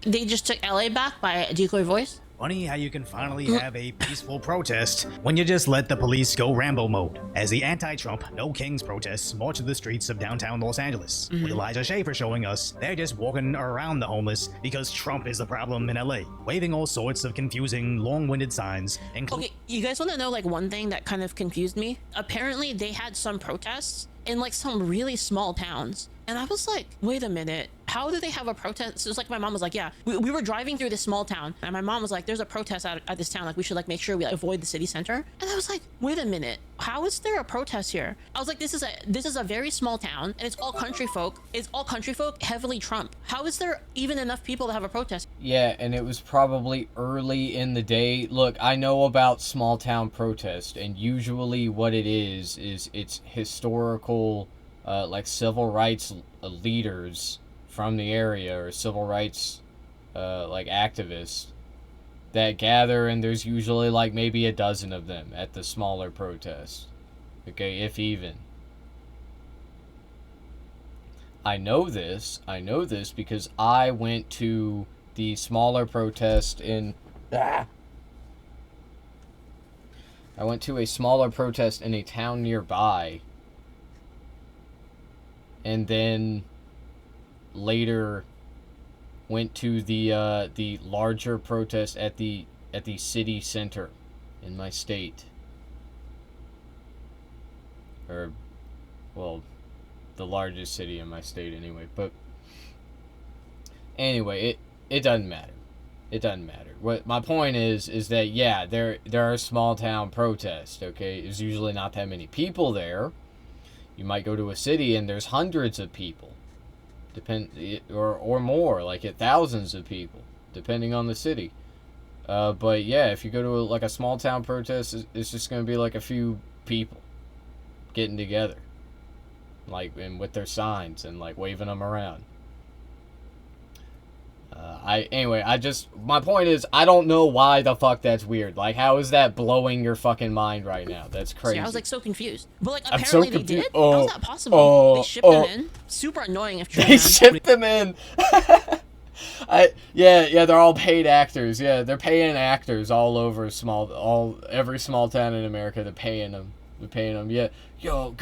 They just took LA back by a decoy voice. Funny how you can finally have a peaceful protest when you just let the police go Rambo mode. As the anti-Trump No Kings protests march through the streets of downtown Los Angeles, with Elijah Schaffer showing us they're just walking around the homeless because Trump is the problem in LA, waving all sorts of confusing, long-winded signs. Okay, you guys want to know like one thing that kind of confused me? Apparently they had some protests in like some really small towns. And I was like, wait a minute, how do they have a protest? So it's like my mom was like, yeah, we were driving through this small town and my mom was like, there's a protest at this town. Like we should like make sure we avoid the city center. And I was like, wait a minute, how is there a protest here? I was like, this is a very small town and it's all country folk. It's all country folk, heavily Trump. How is there even enough people to have a protest? Yeah, and it was probably early in the day. Look, I know about small town protest, and usually what it is it's historical, like civil rights leaders from the area or civil rights like activists that gather, and there's usually like maybe a dozen of them at the smaller protests. Okay, if even. I know this because I went to the smaller protest in I went to a smaller protest in a town nearby, and then later went to the larger protest at the city center in my state. Or, well, the largest city in my state anyway. But anyway, it doesn't matter. It doesn't matter. What my point is that yeah, there are small town protests. Okay, there's usually not that many people there. You might go to a city and there's hundreds of people, or more, like thousands of people, depending on the city. But yeah, if you go to like a small town protest, it's just gonna be like a few people getting together, like, and with their signs and like waving them around. My point is, I don't know why the fuck that's weird. Like, how is that blowing your fucking mind right now? That's crazy. See, I was like so confused. But like I'm so apparently they did? Oh, How is that possible? They shipped them in. Super annoying if true. They shipped them in. Yeah, they're all paid actors. Yeah, they're paying actors all over every small town in America. They're paying them. Yeah, yo,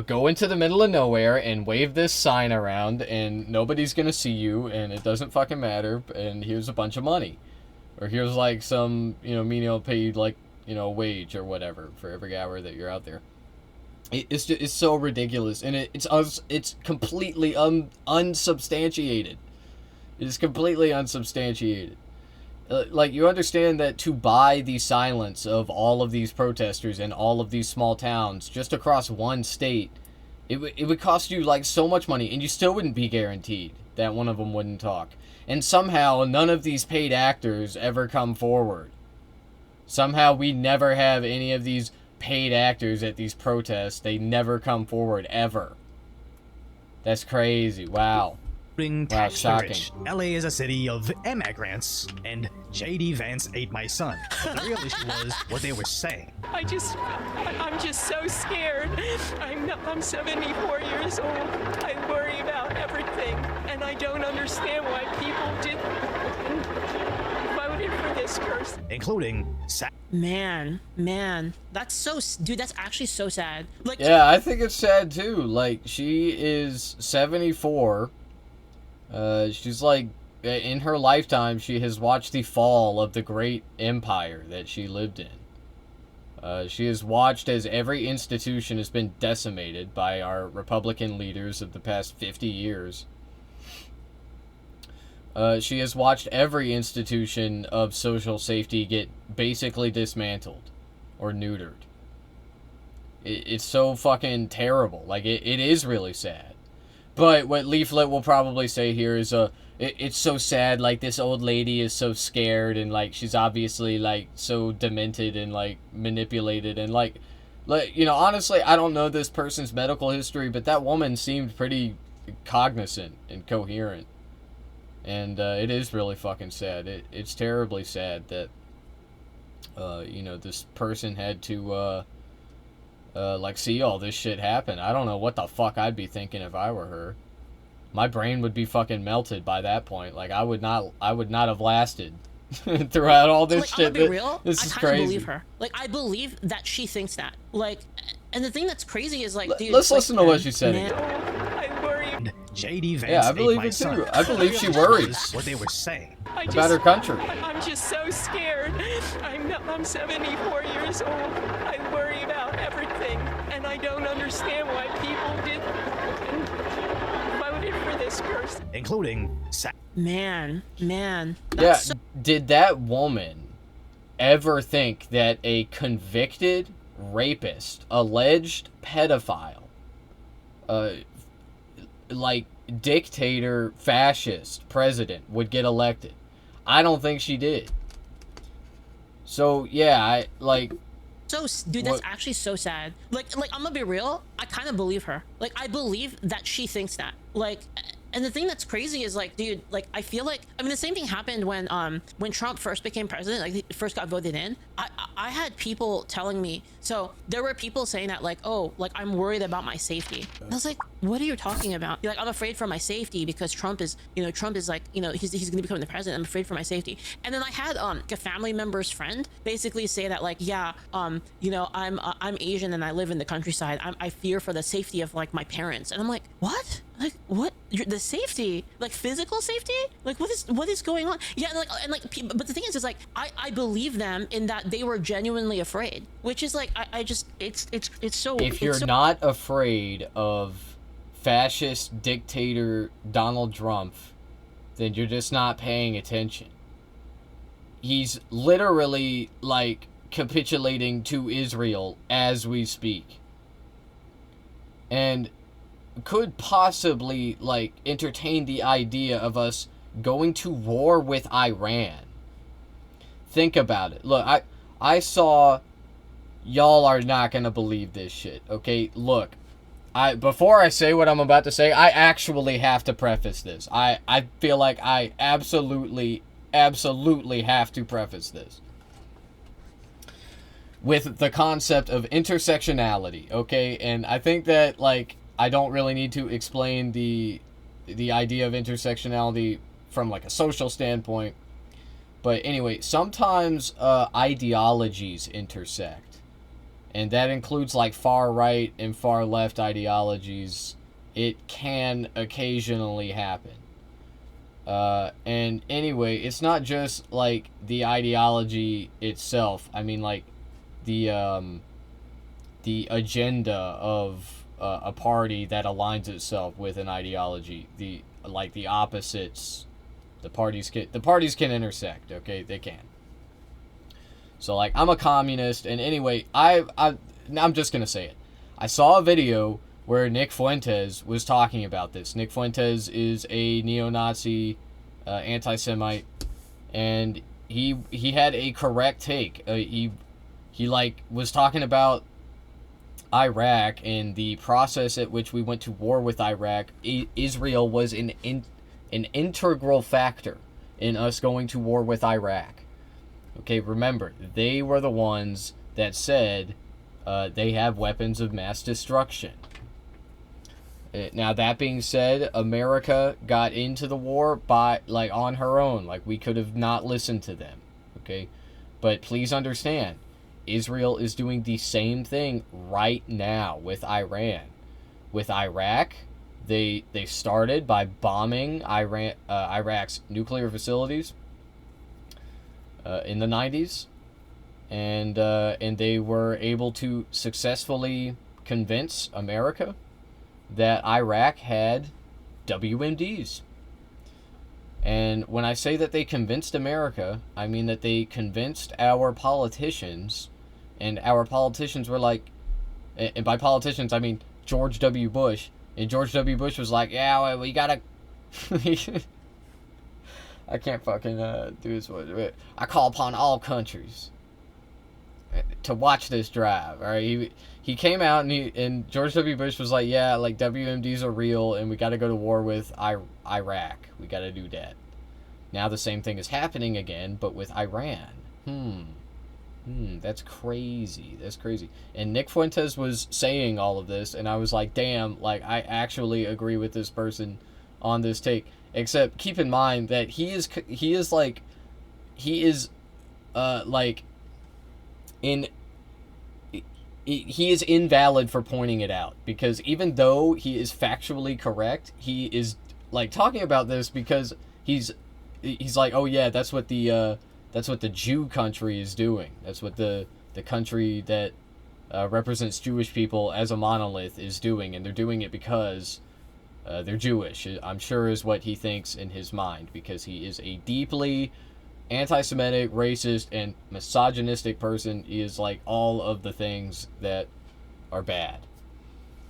go into the middle of nowhere and wave this sign around, and nobody's gonna see you, and it doesn't fucking matter, and here's a bunch of money. Or here's like some, menial paid, like, wage or whatever for every hour that you're out there. It's so ridiculous, and it's completely unsubstantiated. It's completely unsubstantiated. Like, you understand that to buy the silence of all of these protesters in all of these small towns just across one state, it would cost you like so much money, and you still wouldn't be guaranteed that one of them wouldn't talk. And somehow none of these paid actors ever come forward. Somehow we never have any of these paid actors at these protests. They never come forward, ever. That's crazy. Wow. Tax the rich. LA is a city of immigrants, and JD Vance ate my son. But the real issue was what they were saying. I'm just so scared. I'm 74 years old. I worry about everything, and I don't understand why people voted for this person. Including Man, that's dude, that's actually so sad. Like, yeah, I think it's sad too. Like, she is 74. She's like, in her lifetime, she has watched the fall of the great empire that she lived in. She has watched as every institution has been decimated by our Republican leaders of the past 50 years. She has watched every institution of social safety get basically dismantled or neutered. It's so fucking terrible. Like, it is really sad. But what Leaflet will probably say here is, it's so sad, like, this old lady is so scared, and, like, she's obviously, like, so demented and, like, manipulated, and, like, honestly, I don't know this person's medical history, but that woman seemed pretty cognizant and coherent. And, it is really fucking sad. It's terribly sad that, this person had to, like, see all this shit happen. I don't know what the fuck I'd be thinking if I were her. my brain would be fucking melted by that point. Like, I would not have lasted throughout all this like, shit. I'm gonna be real. This I is kind of crazy. believe her. Like, I believe that she thinks that. Like, and the thing that's crazy is like, dude. Let's like, listen to what she said. man, I worry. JD Vance Yeah, I ate believe my it son. too. I believe she That's worries what they were saying. about her country. I'm just so scared. I'm 74 years old. I worry about everything, and I don't understand why people did and voted for this person. Including man. Yeah, That's so did that woman ever think that a convicted rapist, alleged pedophile, like dictator, fascist president would get elected? I don't think she did. So yeah, dude, that's What- actually so sad. Like I'm gonna be real. I kind of believe her. Like, I believe that she thinks that. Like, and the thing that's crazy is like, dude, like, I feel like, I mean, the same thing happened when Trump first became president, like, he first got voted in. I had people telling me, so there were people saying that, like, oh, like, I'm worried about my safety. And I was like, what are you talking about? You're like, I'm afraid for my safety because Trump is like, he's gonna become the president. I'm afraid for my safety. And then I had like a family member's friend basically say that, like, yeah, I'm Asian and I live in the countryside. I fear for the safety of like my parents. And I'm like, what? Like, what? The safety, like physical safety? Like, what is going on? Yeah, but the thing is like, I believe them in that they were genuinely afraid, which is like, I just, it's so. if you're not afraid of fascist dictator Donald Trump, then you're just not paying attention. He's literally like capitulating to Israel as we speak, and could possibly like entertain the idea of us going to war with Iran. Think about it. Look, I saw, y'all are not gonna believe this shit, okay? Look, before I say what I'm about to say, I actually have to preface this. I feel like I absolutely have to preface this with the concept of intersectionality, okay? And I think that, like, I don't really need to explain the idea of intersectionality from like a social standpoint. But anyway, sometimes ideologies intersect. And that includes like far right and far left ideologies. It can occasionally happen. And anyway, it's not just like the ideology itself. I mean, like the agenda of a party that aligns itself with an ideology. The opposites. The parties can intersect. Okay, they can. So like, I'm a communist, and anyway, I'm just gonna say it. I saw a video where Nick Fuentes was talking about this. Nick Fuentes is a neo-Nazi, anti-Semite, and he had a correct take. He like was talking about Iraq and the process at which we went to war with Iraq. Israel was an integral factor in us going to war with Iraq. Okay, remember, they were the ones that said they have weapons of mass destruction. Now, that being said, America got into the war by, like, on her own. Like, we could have not listened to them. Okay? But please understand, Israel is doing the same thing right now with Iran. With Iraq, they started by bombing Iraq's nuclear facilities in the 90s, and they were able to successfully convince America that Iraq had WMDs. And when I say that they convinced America, I mean that they convinced our politicians, and our politicians were like, and by politicians I mean George W. Bush, and George W. Bush was like, yeah, well, we gotta, I can't fucking do this. I call upon all countries to watch this drive, alright? He came out and George W. Bush was like, yeah, like WMDs are real and we gotta go to war with Iraq. We gotta do that. Now the same thing is happening again, but with Iran. That's crazy. That's crazy. And Nick Fuentes was saying all of this, and I was like, damn, like, I actually agree with this person on this take. Except keep in mind that he is he is invalid for pointing it out, because even though he is factually correct, he is like talking about this because he's like, oh yeah, that's what the Jew country is doing. That's what the country that represents Jewish people as a monolith is doing, and they're doing it because they're Jewish. I'm sure is what he thinks in his mind, because he is a deeply anti-Semitic, racist, and misogynistic person. He is like all of the things that are bad.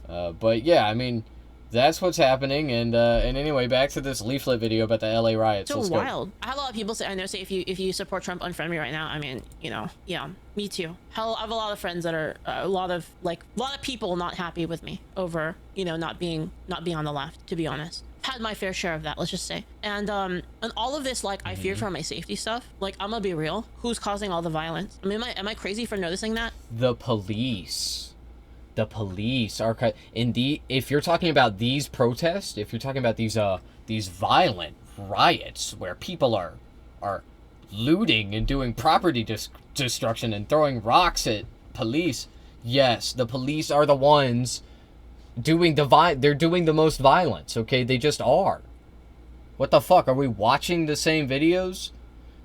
But yeah, I mean, that's what's happening. And anyway, back to this leaflet video about the LA riots. So Let's wild. I had a lot of people say, I know, say if you support Trump, unfriend me right now. I mean, you know, yeah, me too. Hell, I have a lot of friends that are a lot of people not happy with me over, you know, not being on the left, to be honest. Had my fair share of that, let's just say. And all of this, like, I fear for my safety stuff. Like, I'm gonna be real. Who's causing all the violence? I mean, am I crazy for noticing that? The police. The police are indeed. If you're talking about these protests, if you're talking about these violent riots where people are looting and doing property destruction and throwing rocks at police, yes, the police are the ones doing they're doing the most violence, okay? They just are. What the fuck? Are we watching the same videos?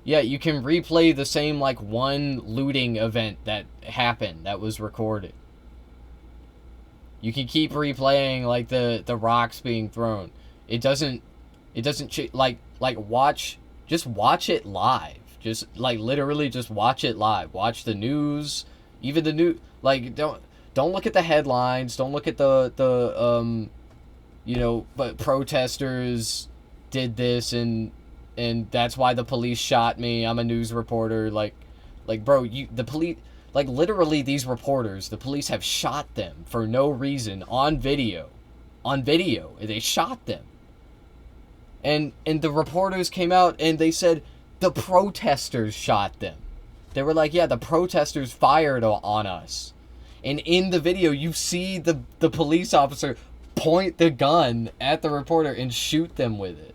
Yeah, you can replay the same, like, one looting event that happened, that was recorded. You can keep replaying, like, the rocks being thrown. It doesn't watch it live. Just, like, literally just watch it live. Watch the news, even the new, like, don't look at the headlines. Don't look at the you know, but protesters did this and that's why the police shot me. I'm a news reporter. Like bro, the police, like, literally these reporters, the police have shot them for no reason on video. They shot them. And the reporters came out and they said the protesters shot them. They were like, yeah, the protesters fired on us. And in the video, you see the police officer point the gun at the reporter and shoot them with it.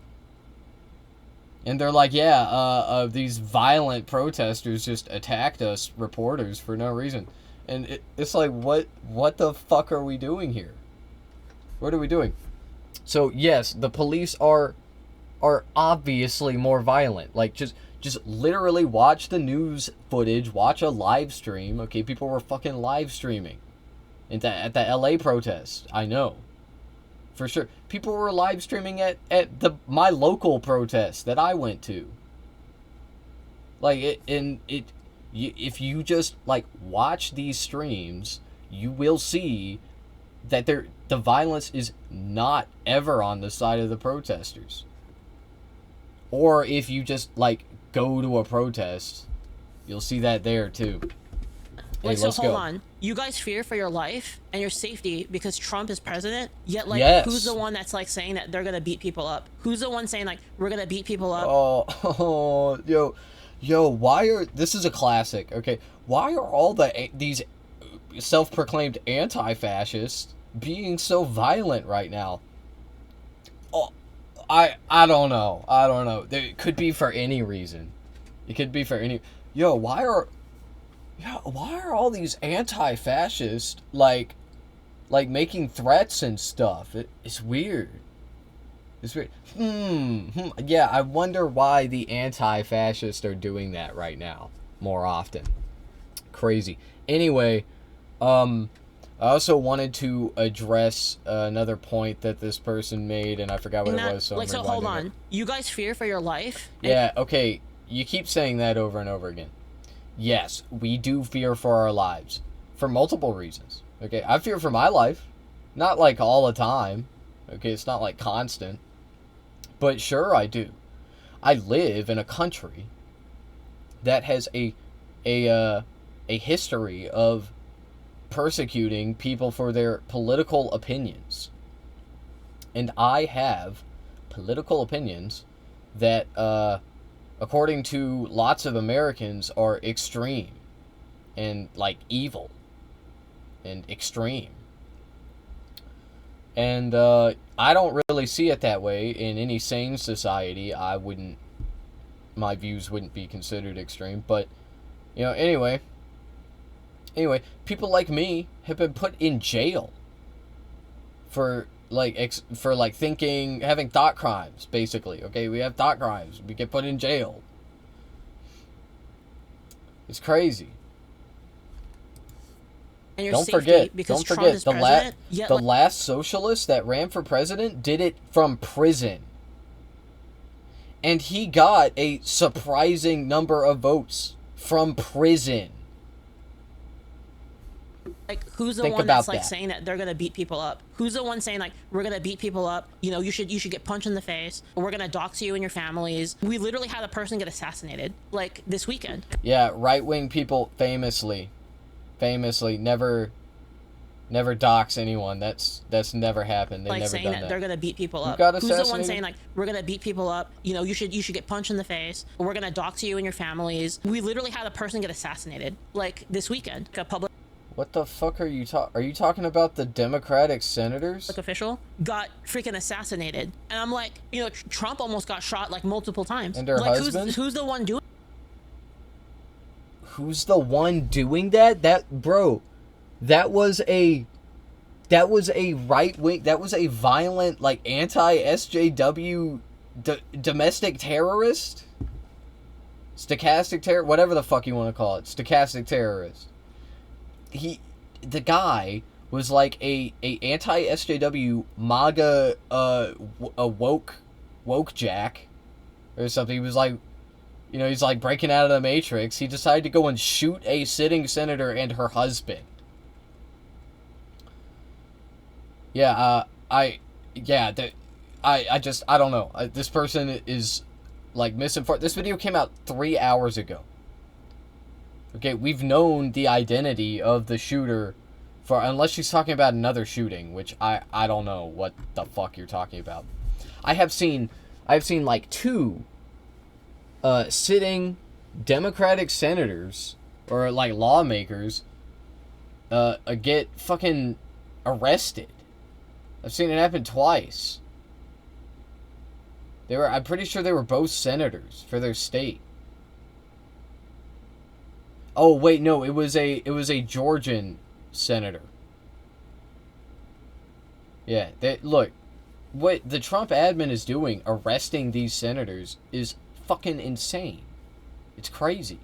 And they're like, yeah, these violent protesters just attacked us reporters for no reason. And it's like, what the fuck are we doing here? What are we doing? So, yes, the police are obviously more violent. Like, just literally watch the news footage, watch a live stream. Okay, people were fucking live streaming at the LA protest. I know. For sure. People were live streaming at my local protest that I went to. Like, if you just, like, watch these streams, you will see that the violence is not ever on the side of the protesters. Or if you just, like, go to a protest, you'll see that there too. Wait, Hey, so hold on. You guys fear for your life and your safety because Trump is president, yet, like, Yes. who's the one that's, like, saying that they're gonna beat people up? Who's the one saying, like, we're gonna beat people up? Oh, yo, this is a classic, okay? Why are all these self-proclaimed anti-fascists being so violent right now? Oh, I don't know. It could be for any reason. It could be for any... Yo, why are all these anti-fascists, like making threats and stuff? It's weird. It's weird. Yeah, I wonder why the anti-fascists are doing that right now more often. Crazy. Anyway, I also wanted to address another point that this person made, and I forgot what it was. So, like, so hold on. You guys fear for your life? Yeah. Okay. You keep saying that over and over again. Yes, we do fear for our lives for multiple reasons. Okay, I fear for my life, not like all the time. Okay, it's not like constant. But sure, I do. I live in a country that has a history of persecuting people for their political opinions. And I have political opinions that, according to lots of Americans, are extreme and, like, evil and extreme. And I don't really see it that way. In any sane society, my views wouldn't be considered extreme. But, you know, anyway, people like me have been put in jail for having thought crimes, basically. Okay, we have thought crimes. We get put in jail. It's crazy. And your Don't safety, forget, because Trump is president, yet, the last socialist that ran for president did it from prison. And he got a surprising number of votes from prison. like, who's the Think one that's about like that. saying that they're gonna beat people up? Who's the one saying like, we're gonna beat people up? You know, you should get punched in the face, or we're gonna dox you and your families. We literally had a person get assassinated like this weekend. Yeah, right-wing people famously never dox anyone. That's never happened. They've Like never saying done that that. they're gonna beat people up. got Who's the one assassinated? saying like, we're gonna beat people up? You know, you should get punched in the face, or we're gonna dox you and your families. We literally had a person get assassinated like this weekend. A public What the fuck are you talking about? The Democratic senators? official got freaking assassinated, and I'm like, you know, Trump almost got shot like multiple times. And her like, husband? who's the one doing? Who's the one doing that? That was a right wing. That was a violent, like, anti-SJW domestic terrorist, stochastic terror, whatever the fuck you want to call it, stochastic terrorist. The guy was like a anti-SJW MAGA a woke jack or something. He was like, you know, he's like breaking out of the Matrix. He decided to go and shoot a sitting senator and her husband. Yeah, I don't know. This person is like misinformed. This video came out 3 hours ago. Okay, we've known the identity of the shooter for, unless she's talking about another shooting, which I don't know what the fuck you're talking about. I've seen like two sitting Democratic senators or like lawmakers get fucking arrested. I've seen it happen twice. I'm pretty sure they were both senators for their state. Oh wait, no, it was a Georgian senator. Yeah, look, what the Trump admin is doing, arresting these senators, is fucking insane. It's crazy.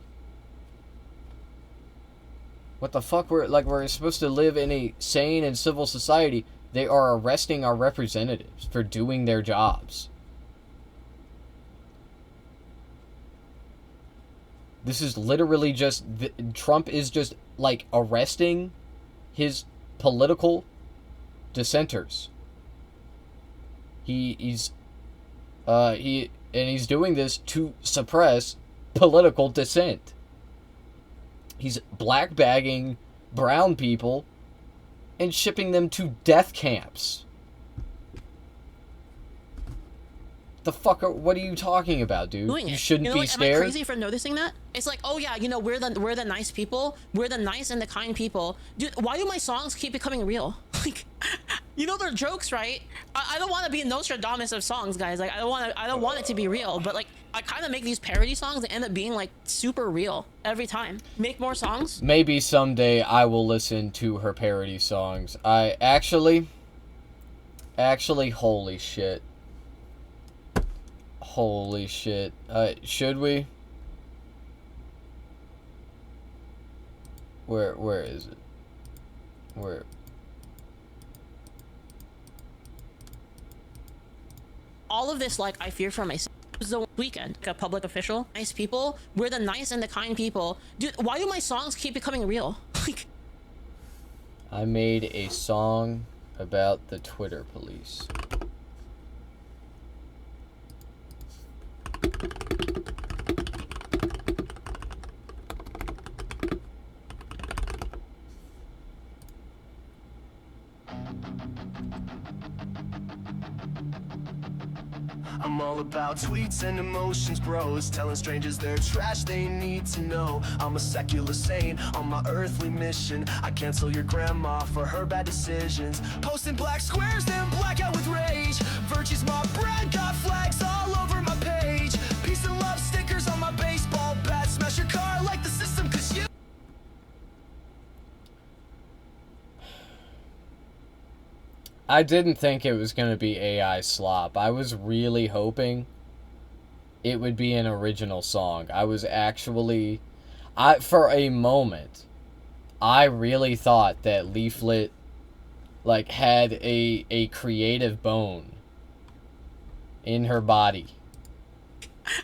What the fuck? We're supposed to live in a sane and civil society. They are arresting our representatives for doing their jobs. This is literally just... Trump is just, like, arresting his political dissenters. He's doing this to suppress political dissent. He's black-bagging brown people and shipping them to death camps. The fuck what are you talking about, dude? Doing it. You shouldn't you know, be like, scared. Am I crazy for noticing that? It's like, oh yeah, you know, we're the nice people. We're the nice and the kind people. Dude, why do my songs keep becoming real? Like, you know, they're jokes, right? I don't want to be a Nostradamus of songs, guys. Like, I don't want it to be real. But like, I kind of make these parody songs that end up being like super real every time. Make more songs. Maybe someday I will listen to her parody songs. I actually, holy shit. Holy shit. Should we? Where is it? Where? All of this, like, I fear for myself. It was the weekend. Like a public official, nice people. We're the nice and the kind people. Dude, why do my songs keep becoming real? Like, I made a song about the Twitter police. I'm all all about tweets and emotions, bros. Telling strangers they're trash, they need to know. I'm a secular saint on my earthly mission. I cancel your grandma for her bad decisions. Posting black squares, then blackout with rage. Virtue's my brand, got flags all over my page. Peace and love stickers on my baseball bat. Smash your car like the system, cause you... I didn't think it was going to be AI slop. I was really hoping it would be an original song. I was actually... for a moment, I really thought that Leaflet, like, had a creative bone in her body.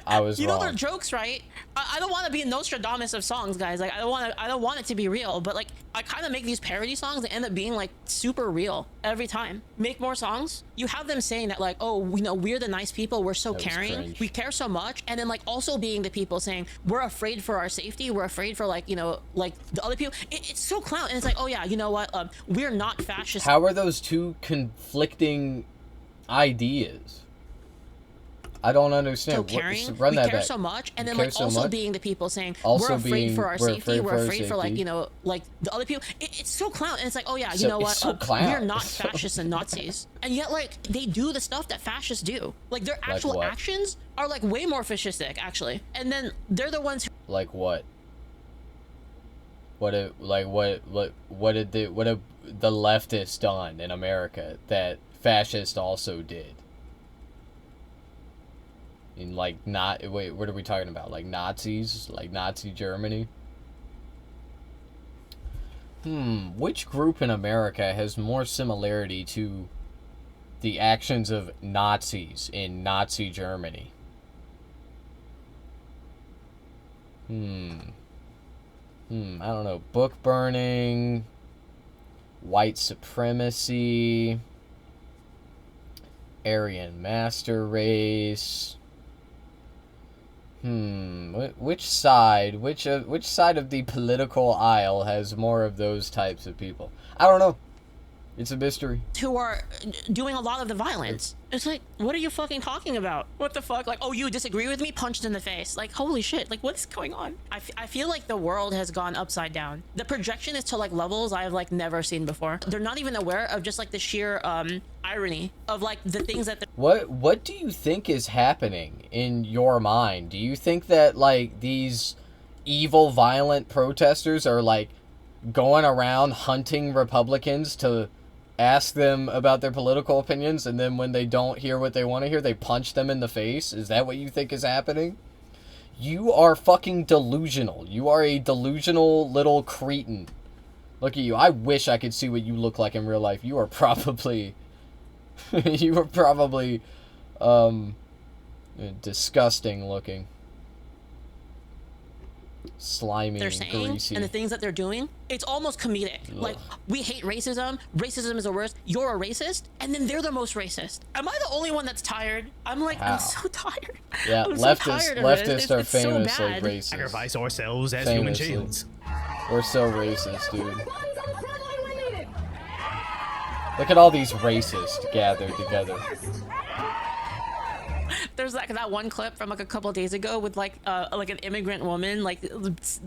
I was You wrong. know they're jokes, right? I don't want to be Nostradamus of songs, guys. Like I don't want it to be real, but like I kind of make these parody songs that end up being like super real every time. Make more songs. You have them saying that like, oh, you know, we're the nice people. We're so That was caring. cringe. We care so much, and then like also being the people saying we're afraid for our safety. We're afraid for like, you know, like the other people. It's so clown, and it's like, oh yeah, you know what? We're not fascist. How are those two conflicting ideas? I don't understand. So caring, Run we that care back. so much, and then care like so also much? being the people saying Also we're afraid being- for our we're safety, afraid we're for our afraid for like, safety. you know, like the other people. It's so clown, and it's like, oh yeah, you So- know it's what? so clown. We're not So- fascists and Nazis, and yet like they do the stuff that fascists do. Like their actual what? actions are like way more fascistic actually, and then they're the ones who Like what? What did the leftists done in America that fascists also did? In like not wait, what are we talking about? Like Nazis, like Nazi Germany? Which group in America has more similarity to the actions of Nazis in Nazi Germany? I don't know. Book burning, white supremacy, Aryan master race. Which side of the political aisle has more of those types of people? I don't know. It's a mystery. who are doing a lot of the violence. It's like, what are you fucking talking about? What the fuck? Like, oh, you disagree with me? Punched in the face. Like, holy shit. Like, what's going on? I feel like the world has gone upside down. The projection is to like levels I've like never seen before. They're not even aware of just like the sheer irony of like the things that What do you think is happening in your mind? Do you think that like these evil, violent protesters are like going around hunting Republicans to ask them about their political opinions, and then when they don't hear what they want to hear, they punch them in the face? Is that what you think is happening? You are fucking delusional. You are a delusional little cretin. Look at you. I wish I could see what you look like in real life. You are probably... you are probably... disgusting looking. Slimy they're and saying greasy. and the things that they're doing, it's almost comedic. Like, we hate racism. Racism is the worst. You're a racist, and then they're the most racist. Am I the only one that's tired? I'm like, How? I'm so tired. Yeah, I'm so leftists tired of this. leftists are It's so famously bad. racist. Sacrifice ourselves as human Famously. shields. We're so racist, dude. Look at all these racists gathered together. There's like that one clip from like a couple of days ago with like an immigrant woman like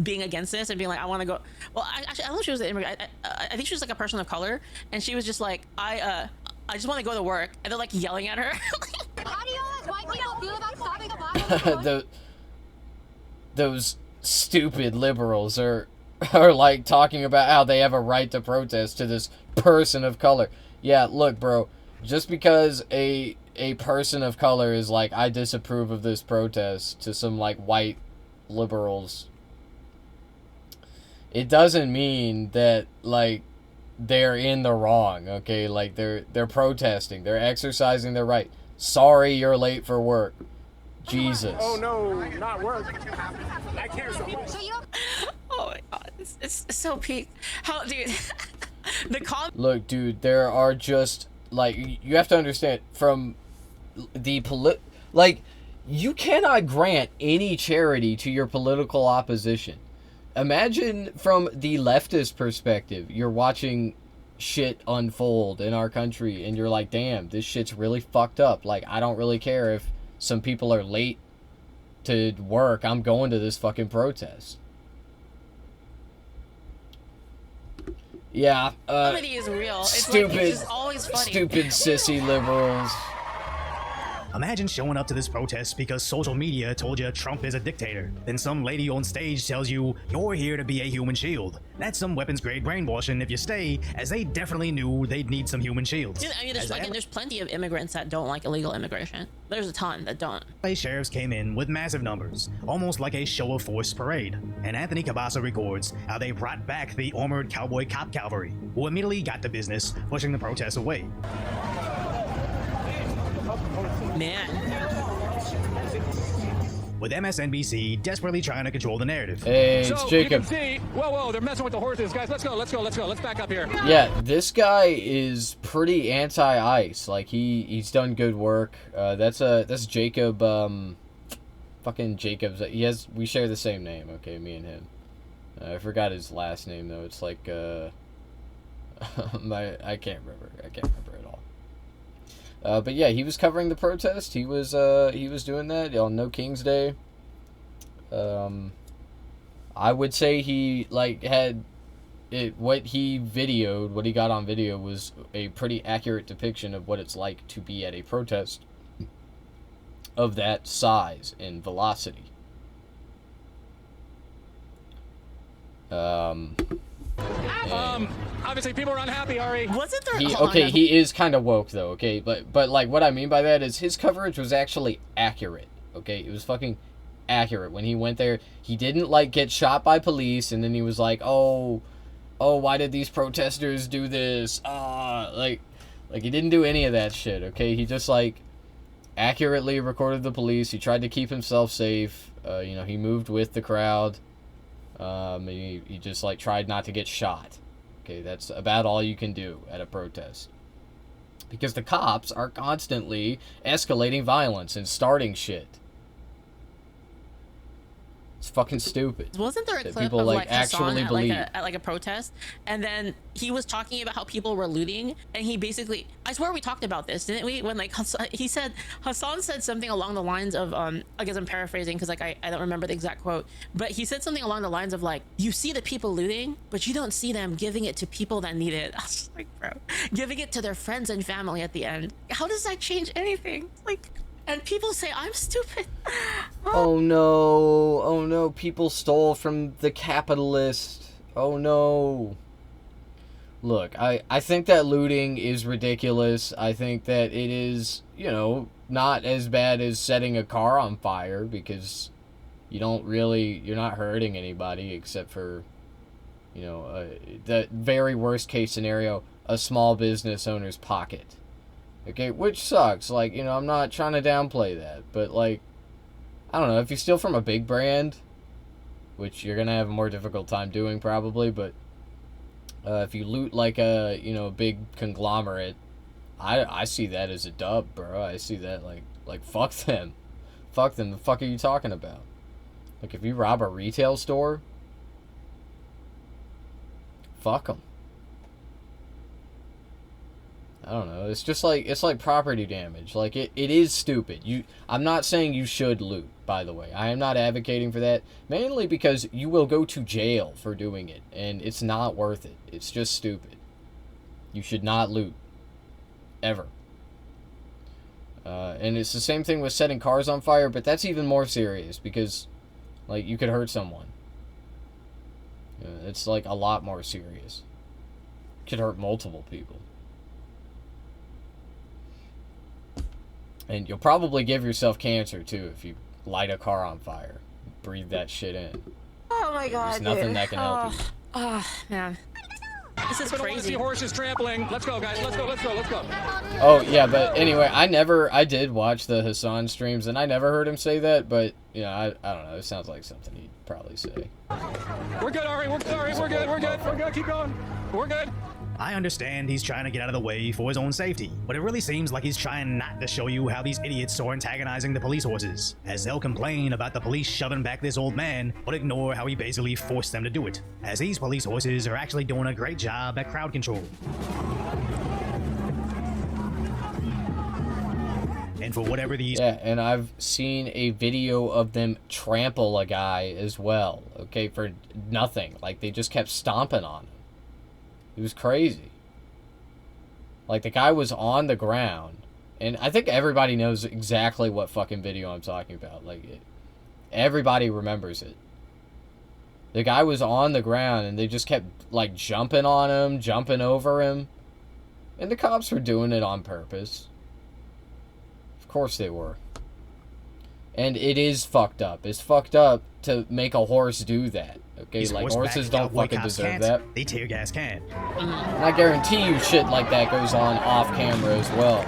being against this and being like, I want to go. Well, actually, I don't know if she was an immigrant. I think she was like a person of color, and she was just like, I just want to go to work, and they're like yelling at her. How do you as white people feel about stopping a black Those stupid liberals are like talking about how they have a right to protest to this person of color. Yeah, look, bro, just because a person of color is like, I disapprove of this protest to some like white liberals, it doesn't mean that like they're in the wrong, okay? Like they're protesting, they're exercising their right. Sorry you're late for work. Jesus. Oh no, not work. I care so much. So you don't Oh my god, it's so peak. How, dude? Look, dude, there are just like, you have to understand from the like, you cannot grant any charity to your political opposition. Imagine from the leftist perspective, you're watching shit unfold in our country and you're like, damn, this shit's really fucked up. Like, I don't really care if some people are late to work, I'm going to this fucking protest. Yeah, Comedy is real. It's stupid, like, it's just always funny. stupid sissy liberals. Imagine showing up to this protest because social media told you Trump is a dictator. Then some lady on stage tells you you're here to be a human shield. That's some weapons-grade brainwashing if you stay, as they definitely knew they'd need some human shields. Dude, I mean, As there's plenty of immigrants that don't like illegal immigration. There's a ton that don't. LA sheriffs came in with massive numbers, almost like a show of force parade. And Anthony Cabasa records how they brought back the armored cowboy cop cavalry, who immediately got to business pushing the protests away. Man. With MSNBC desperately trying to control the narrative. Hey, it's So Jacob. you can see, whoa, they're messing with the horses, guys. Let's go. Let's back up here. Yeah, this guy is pretty anti-ICE. Like he's done good work. That's Jacob. Fucking Jacobs. We share the same name. Okay, me and him. I forgot his last name though. It's like I can't remember. At all. But yeah, he was covering the protest. He was doing that on No King's Day. I would say he had it. What he got on video was a pretty accurate depiction of what it's like to be at a protest of that size and velocity. Obviously people are unhappy, Ari. Wasn't there... He is kind of woke though, okay? But like what I mean by that is his coverage was actually accurate, okay? It was fucking accurate. When he went there, he didn't get shot by police and then he was like, "Oh, why did these protesters do this?" Like he didn't do any of that shit, okay? He just accurately recorded the police. He tried to keep himself safe. He moved with the crowd. He just tried not to get shot. Okay, that's about all you can do at a protest. Because the cops are constantly escalating violence and starting shit. It's fucking stupid. Wasn't there a that clip people, of actually Hassan believe. at a protest, and then he was talking about how people were looting, and he basically, I swear we talked about this, didn't we? When Hassan said something along the lines of, I guess I'm paraphrasing because I don't remember the exact quote, but he said something along the lines of you see the people looting, but you don't see them giving it to people that need it. I was like, bro, giving it to their friends and family at the end. How does that change anything? And people say I'm stupid. Oh no, people stole from the capitalist. Oh no. Look, I think that looting is ridiculous. I think that it is, not as bad as setting a car on fire because you're not hurting anybody except for, the very worst case scenario, a small business owner's pocket. Okay, which sucks. I'm not trying to downplay that, but I don't know, if you steal from a big brand, which you're gonna have a more difficult time doing probably, but if you loot a big conglomerate, I see that as a dub, bro. I see that fuck them. Fuck them. The fuck are you talking about? If you rob a retail store, fuck them. I don't know. It's just it's like property damage. It is stupid. I'm not saying you should loot, by the way. I am not advocating for that, mainly because you will go to jail for doing it, and it's not worth it. It's just stupid. You should not loot. Ever. And it's the same thing with setting cars on fire, but that's even more serious because, you could hurt someone. It's, a lot more serious. You could hurt multiple people. And you'll probably give yourself cancer, too, if you light a car on fire. Breathe that shit in. Oh my god, There's nothing that can help you. Oh, man. This is I don't want to see crazy. horses trampling. Let's go, guys. Let's go. Oh, yeah, but anyway, I did watch the Hassan streams, and I never heard him say that, but, I don't know. It sounds like something he'd probably say. We're good, Ari. We're good. Keep going. We're good. I understand he's trying to get out of the way for his own safety, but it really seems like he's trying not to show you how these idiots are antagonizing the police horses, as they'll complain about the police shoving back this old man, but ignore how he basically forced them to do it, as these police horses are actually doing a great job at crowd control. And for whatever these Yeah, and I've seen a video of them trample a guy as well, okay, for nothing. Like, they just kept stomping on him. It was crazy. Like, the guy was on the ground, and I think everybody knows exactly what fucking video I'm talking about. Like, everybody remembers it. The guy was on the ground, and they just kept, like, jumping on him, jumping over him. And the cops were doing it on purpose. Of course they were. And it is fucked up. It's fucked up to make a horse do that. Okay, these like, horseback horses don't cowboy fucking cops deserve can't, that. they tear gas can. And I guarantee you shit like that goes on off camera as well.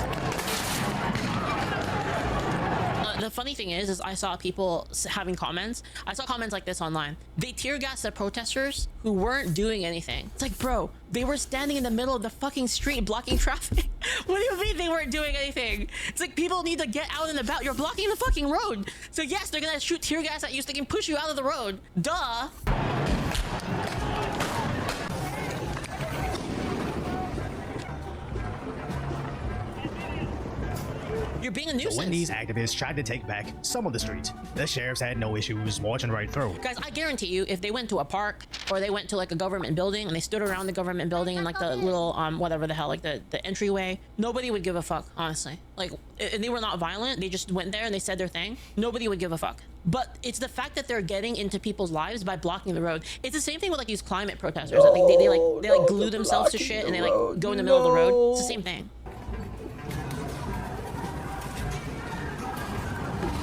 The funny thing is I saw people having comments. I saw comments like this online. They tear gassed the protesters who weren't doing anything. It's like, bro, they were standing in the middle of the fucking street blocking traffic. What do you mean they weren't doing anything? It's like, people need to get out and about. You're blocking the fucking road. So yes, they're gonna shoot tear gas at you so they can push you out of the road. Duh. You're being a nuisance. When these activists tried to take back some of the street, the sheriffs had no issues marching right through. Guys, I guarantee you, if they went to a park or they went to like a government building and they stood around the government building and like the little whatever the hell, like the entryway, nobody would give a fuck, honestly. Like, and they were not violent. They just went there and they said their thing. Nobody would give a fuck. But it's the fact that they're getting into people's lives by blocking the road. It's the same thing with like these climate protesters. I think they like glue themselves to shit and they like go in the middle of the road. It's the same thing.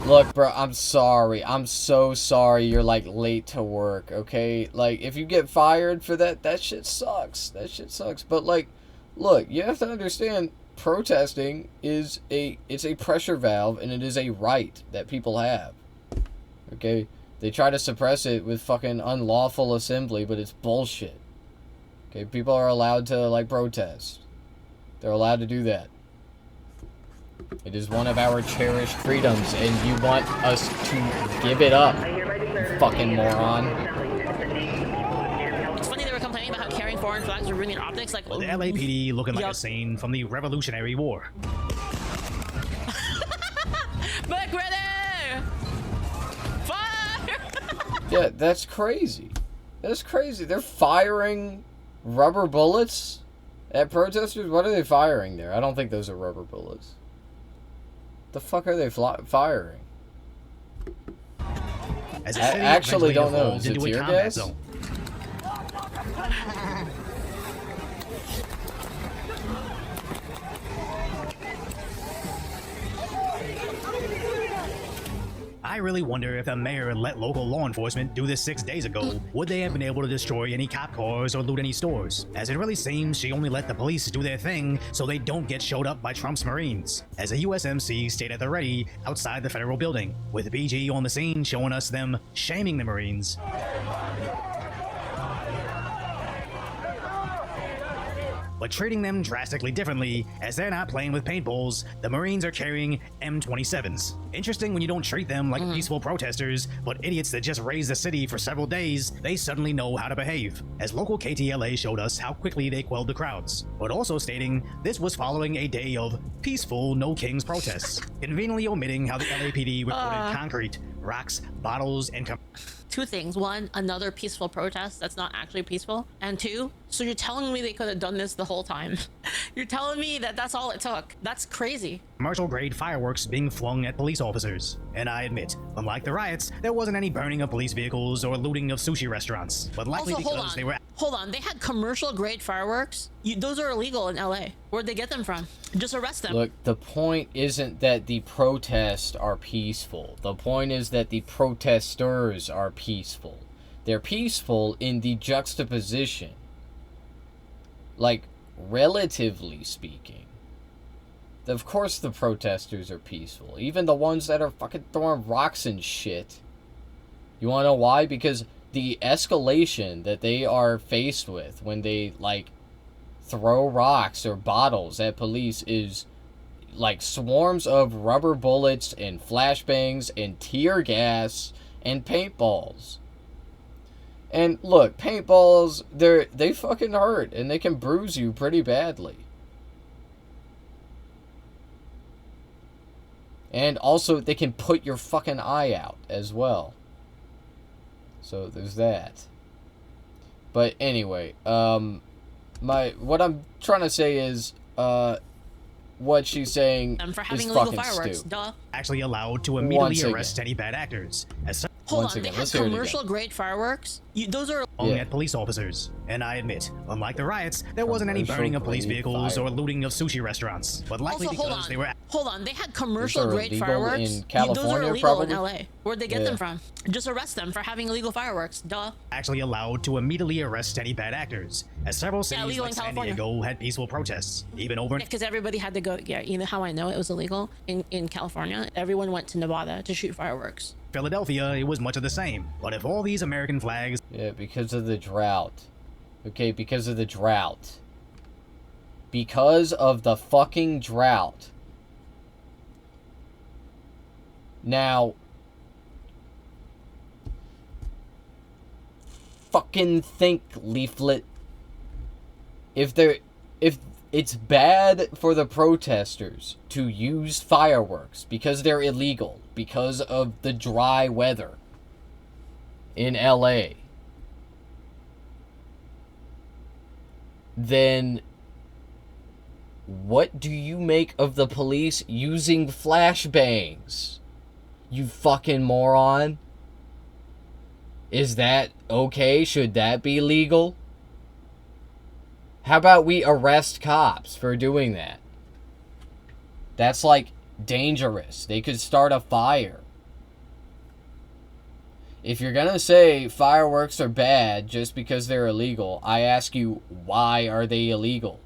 Look, bro, I'm sorry. I'm so sorry you're, like, late to work, okay? Like, if you get fired for that, that shit sucks. That shit sucks. But, like, look, you have to understand, protesting is it's a pressure valve, and it is a right that people have. Okay? They try to suppress it with fucking unlawful assembly, but it's bullshit. Okay? People are allowed to, like, protest. They're allowed to do that. It is one of our cherished freedoms, and you want us to give it up, you fucking moron. It's funny they were complaining about how carrying foreign flags were ruining their optics. Like, Well, the LAPD looking like a scene from the Revolutionary War. Back ready! Fire! Yeah, that's crazy. That's crazy. They're firing rubber bullets at protesters? What are they firing there? I don't think those are rubber bullets. The fuck are they firing? As I actually don't know. Is it tear gas? Zone. I really wonder if the mayor let local law enforcement do this 6 days ago, would they have been able to destroy any cop cars or loot any stores? As it really seems she only let the police do their thing so they don't get showed up by Trump's Marines. As a USMC stayed at the ready outside the federal building, with BG on the scene showing us them shaming the Marines. But treating them drastically differently, as they're not playing with paintballs, the Marines are carrying M27s. Interesting when you don't treat them like peaceful protesters, but idiots that just raised the city for several days, they suddenly know how to behave, as local KTLA showed us how quickly they quelled the crowds, but also stating this was following a day of peaceful No Kings protests, conveniently omitting how the LAPD reported concrete, rocks, bottles, and Two things. One, another peaceful protest that's not actually peaceful. And two, so you're telling me they could have done this the whole time. You're telling me that that's all it took. That's crazy. commercial-grade fireworks being flung at police officers. And I admit, unlike the riots, there wasn't any burning of police vehicles or looting of sushi restaurants, but likely Also, because they were... Hold on, they had commercial-grade fireworks? Those are illegal in LA. Where'd they get them from? Just arrest them. Look, the point isn't that the protests are peaceful. The point is that the protesters are peaceful. They're peaceful in the juxtaposition. Like, relatively speaking. Of course the protesters are peaceful. Even the ones that are fucking throwing rocks and shit. You wanna know why? Because the escalation that they are faced with when they, like, throw rocks or bottles at police is, like, swarms of rubber bullets and flashbangs and tear gas and paintballs. And look, paintballs, they fucking hurt and they can bruise you pretty badly. And also, they can put your fucking eye out as well. So there's that. But anyway, what I'm trying to say is, what she's saying for having is illegal fucking fireworks. stupid. Duh. Actually allowed to immediately again. arrest any bad actors. As Hold Once on, again, they had let's hear it again. commercial grade fireworks. Those are only Yeah. at police officers. And I admit, unlike the riots, there wasn't any burning of police Commercial-grade vehicles or fireworks. looting of sushi restaurants. But likely also hold because on. they were Hold on, they had commercial Those are grade illegal fireworks. in Those are California, illegal probably? in LA. Where'd they get Yeah. them from? Just arrest them for having illegal fireworks. Duh. actually allowed to immediately arrest any bad actors. As several cities illegal like in San California. Diego had peaceful protests, even over Because everybody had to go. Yeah, you know how I know it was illegal in California? Everyone went to Nevada to shoot fireworks. Philadelphia, it was much of the same. But if all these American flags Yeah, because of the drought. Okay, because of the drought. Because of the fucking drought. Now, fucking think, Leaflet. If it's bad for the protesters to use fireworks because they're illegal, because of the dry weather in LA, then what do you make of the police using flashbangs? You fucking moron. Is that okay? Should that be legal? How about we arrest cops for doing that? That's like dangerous. They could start a fire. If you're gonna say fireworks are bad just because they're illegal, I ask you, why are they illegal?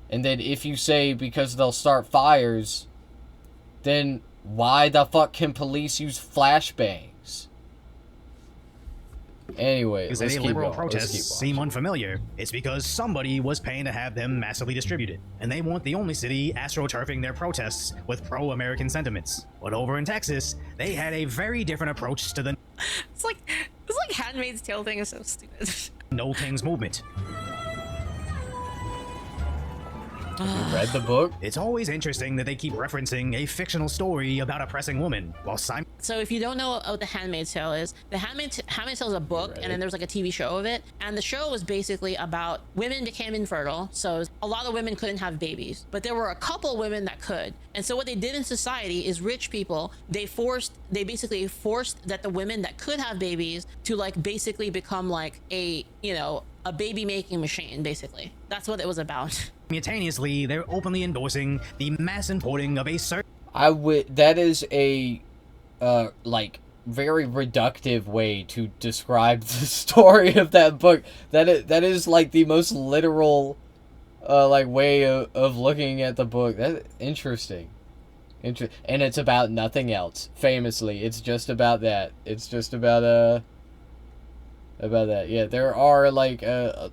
And then if you say because they'll start fires, then why the fuck can police use flashbangs? Anyway, let's any keep liberal going. Let's keep protests watching. seem unfamiliar, it's because somebody was paying to have them massively distributed. And they weren't the only city astroturfing their protests with pro-American sentiments. But over in Texas, they had a very different approach to the It's like Handmaid's Tale thing is so stupid. No Kings movement. You read the book? It's always interesting that they keep referencing a fictional story about oppressing women, while So if you don't know what The Handmaid's Tale is, The Handmaid's Tale is a book, and then there's like a TV show of it. And the show was basically about women became infertile, so a lot of women couldn't have babies, but there were a couple women that could. And so what they did in society is rich people, they basically forced that the women that could have babies to like basically become like a baby making machine. Basically, that's what it was about. simultaneously they're openly endorsing the mass importing of a certain That is a like very reductive way to describe the story of that book. That is like the most literal like way of looking at the book. That's interesting. And it's about nothing else. Famously, it's just about that. It's just about that. Yeah, there are like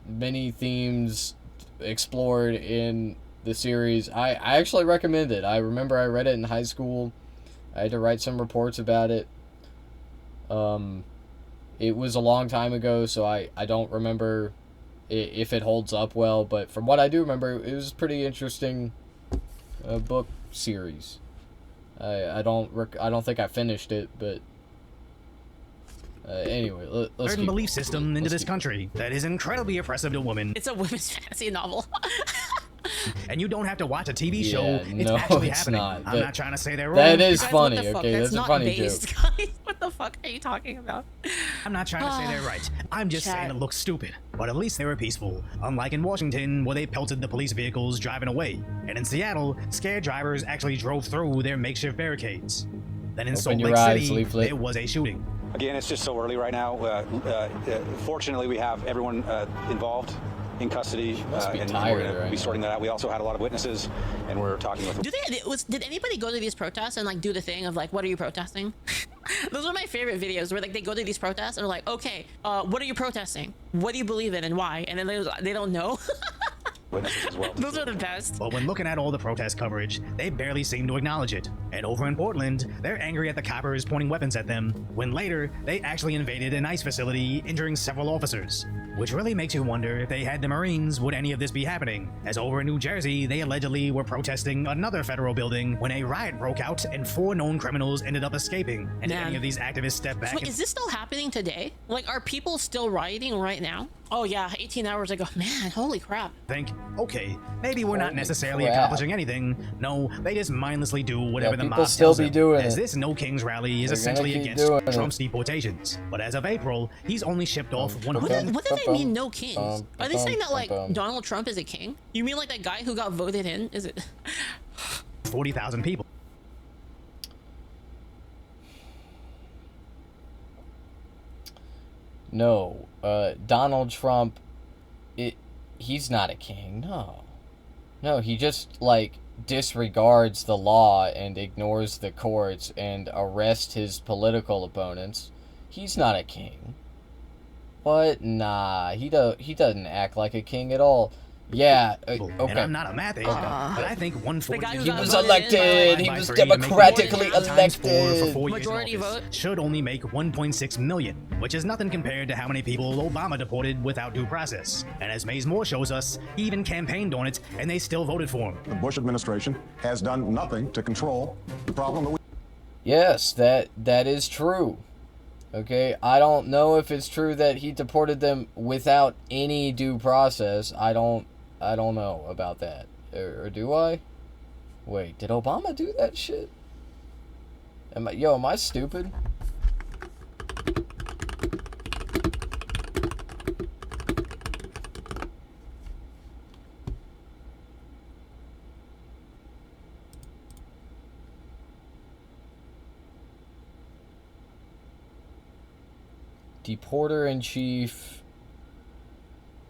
many themes explored in the series. I actually recommend it. I remember I read it in high school. I had to write some reports about it. It was a long time ago, so I don't remember if it holds up well, but from what I do remember, it was a pretty interesting book series. I don't think I finished it, but anyway, let's certain keep belief going. system into this country that is incredibly oppressive to women. It's a women's fantasy novel. And you don't have to watch a TV show. Yeah, It's no, actually it's happening. not. I'm not trying to say they're wrong. That is Guys, funny, what the fuck? okay? That's a not funny based, joke. Guys, what the fuck are you talking about? I'm not trying to say they're right. I'm just saying Chat. it looks stupid. But at least they were peaceful. Unlike in Washington, where they pelted the police vehicles driving away. And in Seattle, scared drivers actually drove through their makeshift barricades. Then in Open Salt your Lake eyes, City, Leaflet. there was a shooting. Again, it's just so early right now. Fortunately, we have everyone involved in custody, must be and tired we're going right to be now. sorting that out. We also had a lot of witnesses, and we're talking with. Did anybody go to these protests and like do the thing of like, what are you protesting? Those are my favorite videos where like they go to these protests and are like, okay, what are you protesting? What do you believe in and why? And then they don't know. witnesses as well. Those are the best. But when looking at all the protest coverage, they barely seem to acknowledge it. And over in Portland, they're angry at the coppers pointing weapons at them, when later, they actually invaded an ICE facility, injuring several officers. Which really makes you wonder if they had the Marines, would any of this be happening? As over in New Jersey, they allegedly were protesting another federal building when a riot broke out and 4 known criminals ended up escaping. And if Man. any of these activists step back So wait, is this still happening today? Like, are people still rioting right now? Oh yeah, 18 hours ago. Man, holy crap. think, okay, maybe we're not Holy necessarily crap. accomplishing anything. No, they just mindlessly do whatever the people mob still tells be them. doing As it. this No Kings rally is They're essentially gonna keep against doing it. Trump's deportations. But as of April, he's only shipped off What do 140,000 they mean, no kings? Are they saying that, like, Donald Trump is a king? You mean like that guy who got voted in? Is it? people. No, Donald Trump, he's not a king, no. No, he just, like, disregards the law and ignores the courts and arrests his political opponents. He's not a king. What? Nah, he doesn't act like a king at all. Yeah, And okay. I'm not a math agent, but I think 140 guy who He got was voted in by, elected. like, He by was 3 to make democratically 4 times 4 for elected. 4 years in Majority office vote. should only make 1.6 million, which is nothing compared to how many people Obama deported without due process. And as Mays Moore shows us, he even campaigned on it, and they still voted for him. The Bush administration has done nothing to control the problem that we Yes, that is true. Okay, I don't know if it's true that he deported them without any due process. I don't know about that. Or do I? Wait, did Obama do that shit? Am I stupid? Deporter-in-chief.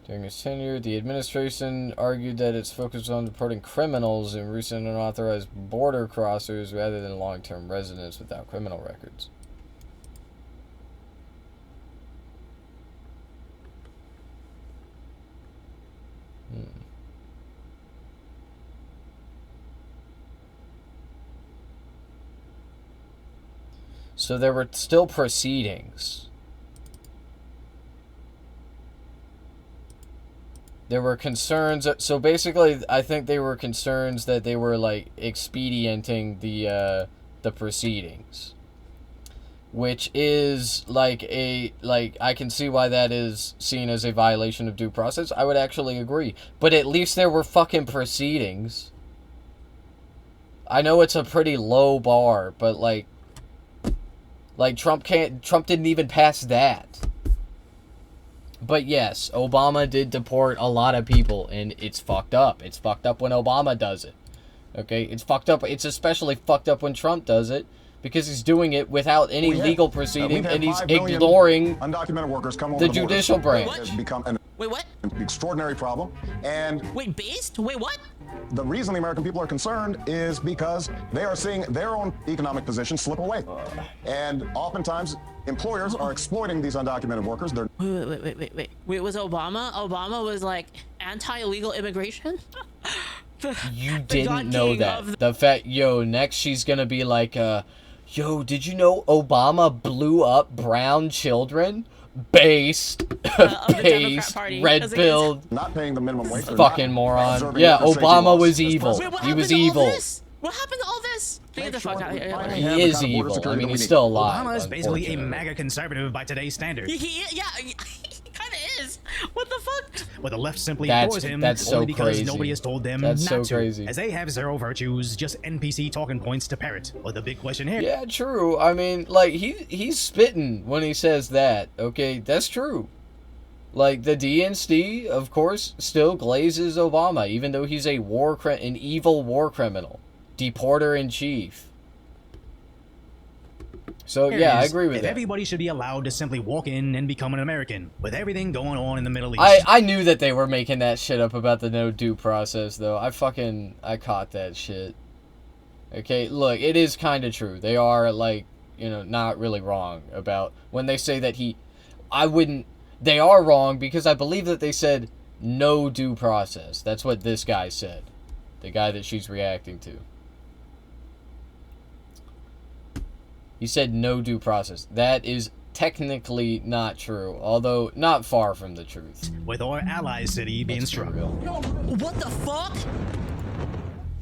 During his tenure, the administration argued that its focus on deporting criminals and recent unauthorized border crossers rather than long-term residents without criminal records. So there were still proceedings. There were concerns. So basically, I think they were concerns that they were like expedienting the proceedings, which is like I can see why that is seen as a violation of due process. I would actually agree, but at least there were fucking proceedings. I know it's a pretty low bar, but like Trump didn't even pass that. But yes, Obama did deport a lot of people, and it's fucked up. It's fucked up when Obama does it. Okay? It's fucked up. It's especially fucked up when Trump does it, because he's doing it without any legal proceeding, and he's ignoring undocumented workers come over the the border. judicial branch. Has become an Wait, what? extraordinary problem. And Wait, based? Wait, what? the reason the American people are concerned is because they are seeing their own economic position slip away. And oftentimes, employers are exploiting these undocumented workers. They're Wait, was Obama? Obama was like anti-illegal immigration? You didn't know that. The fact, next she's gonna be like, did you know Obama blew up brown children? Based, red-pilled, not paying the minimum wage. fucking moron. Yeah, Obama was evil. Wait, what He was happened to all evil. this? What happened to all this? Get the fuck out of here. He is evil. I mean, he's still alive. Obama is basically a unfortunately. MAGA conservative by today's standards. He kind of is. What the fuck? But the left simply That's- ignores him that's only so because crazy. nobody has told them That's not so crazy. to, as they have zero virtues, just NPC talking points to parrot. But the big question here, Yeah, true. I mean, like, he's spitting when he says that. Okay, that's true. Like, the DNC, of course, still glazes Obama, even though he's an evil war criminal. Deporter-in-chief. So, here yeah, I is, agree with if that. everybody should be allowed to simply walk in and become an American, with everything going on in the Middle East. I knew that they were making that shit up about the no due process, though. I caught that shit. Okay, look, it is kind of true. They are, like, not really wrong about when they say that they are wrong, because I believe that they said No due process. That's what this guy said. The guy that she's reacting to. He said no due process. That is technically not true, although not far from the truth. With our ally city being struck. What the fuck?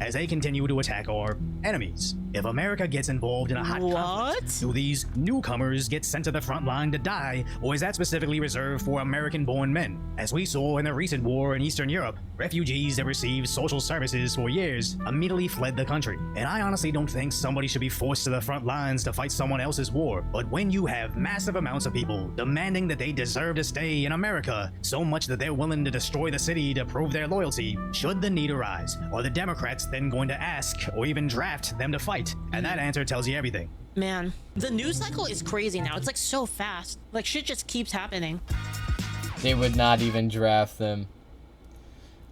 As they continue to attack our enemies. If America gets involved in a hot conflict, do these newcomers get sent to the front line to die, or is that specifically reserved for American-born men? As we saw in the recent war in Eastern Europe, refugees that received social services for years immediately fled the country. And I honestly don't think somebody should be forced to the front lines to fight someone else's war. But when you have massive amounts of people demanding that they deserve to stay in America, so much that they're willing to destroy the city to prove their loyalty, should the need arise, are the Democrats then going to ask or even draft them to fight? And that answer tells you everything. Man, the news cycle is crazy now. It's like so fast. Like shit just keeps happening. They would not even draft them.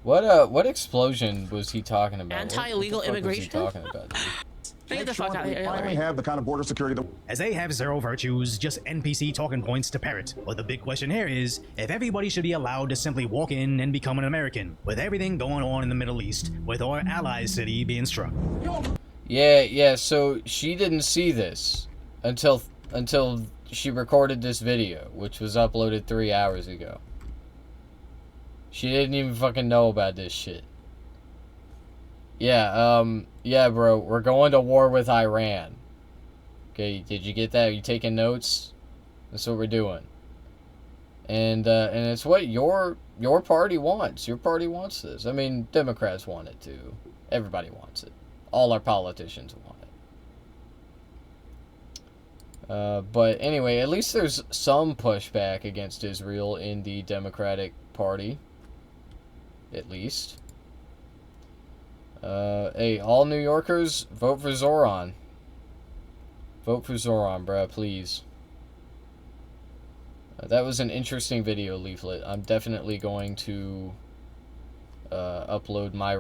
What explosion was he talking about? Anti-illegal what the fuck immigration? was he talking about, dude? Get the fuck out of We here. finally have the kind of border security that As they have zero virtues, just NPC talking points to parrot. But the big question here is, if everybody should be allowed to simply walk in and become an American, with everything going on in the Middle East, with our ally city being struck. Yeah, so she didn't see this until she recorded this video, which was uploaded 3 hours ago. She didn't even fucking know about this shit. Yeah, bro, we're going to war with Iran. Okay, did you get that? Are you taking notes? That's what we're doing. And it's what your party wants. Your party wants this. I mean, Democrats want it too. Everybody wants it. All our politicians want it. But anyway, at least there's some pushback against Israel in the Democratic Party. At least. Hey, all New Yorkers, vote for Zoran. Vote for Zoran, bruh, please. That was an interesting video leaflet. I'm definitely going to upload my